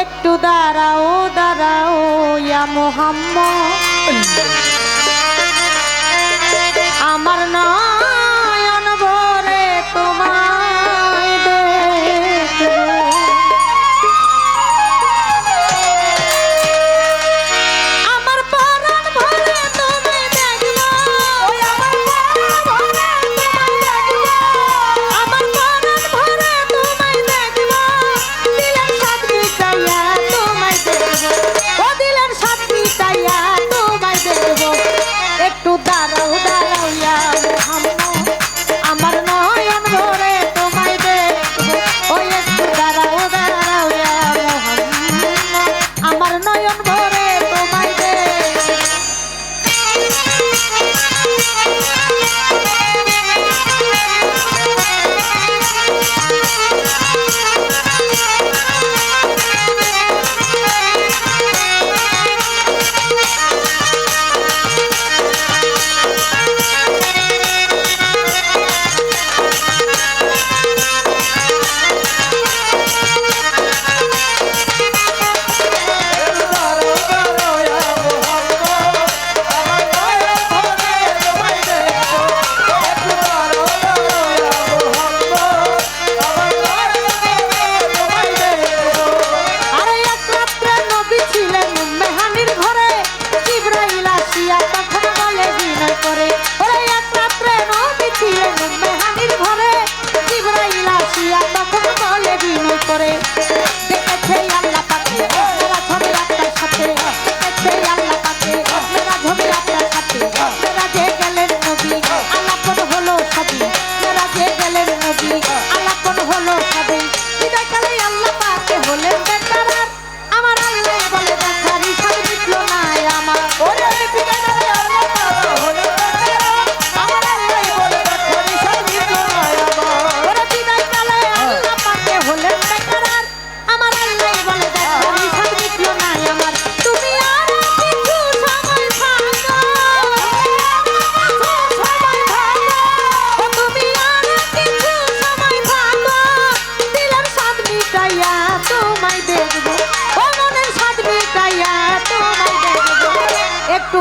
একটু দাঁড়াও দাঁড়াও ইয়া মোহাম্মদ, আমার নয়ন ভরে তোমায় দেখবো। আমার পরাণ ভরে তোমায় দেখবো, আমার পরাণ ভরে তোমায় দেখবো, দিলের সাথ মিটাইয়া তোমায় দেখবো, ও দিলের সাথ মিটাইয়া তোমায় দেখবো। একটু দাঁড়াও দাঁড়াও ইয়া মোহাম্মদ, আমার নয়ন ভরে তোমায় দেখবো। ওই একটু দাঁড়াও দাঁড়াও ইয়া মোহাম্মদ, আমার নয়ন ভরে তোমায় দেখবো। করে দেখেছে আল্লাহ পাকে মেরা ছবি আপনার সাথে, দেখেছে আল্লাহ পাকে মেরা ছবি আপনার সাথে, মেরা যে গেলেন নবী আলাপন হলো সবই, মেরা যে গেলেন নবী আলাপন হলো সবই। বিদায়কালে আল্লাহ পাকে হলেন বেকারার, আমার আল্লাহ বলে দেখার হিসাব মিটলো না আমার। ওরে বিদায়কালে আল্লাহ পাকে হলেন বেকারার, আমার আল্লাহ বলে দেখার হিসাব মিটলো না আমার। ওরে বিদায়কালে আল্লাহ পাকে হলেন বেকারার, আমার আল্লাহ বলে দেখার হিসাব মিটলো না আমার। তুমি আর কিছু সময় থাকো, ও তুমি আর কিছু সময় থাকো, দিলের সাথ মিটাইয়া তোমায় দেখবো, ও মনের সাথ মিটাইয়া তোমায় দেখবো। একটু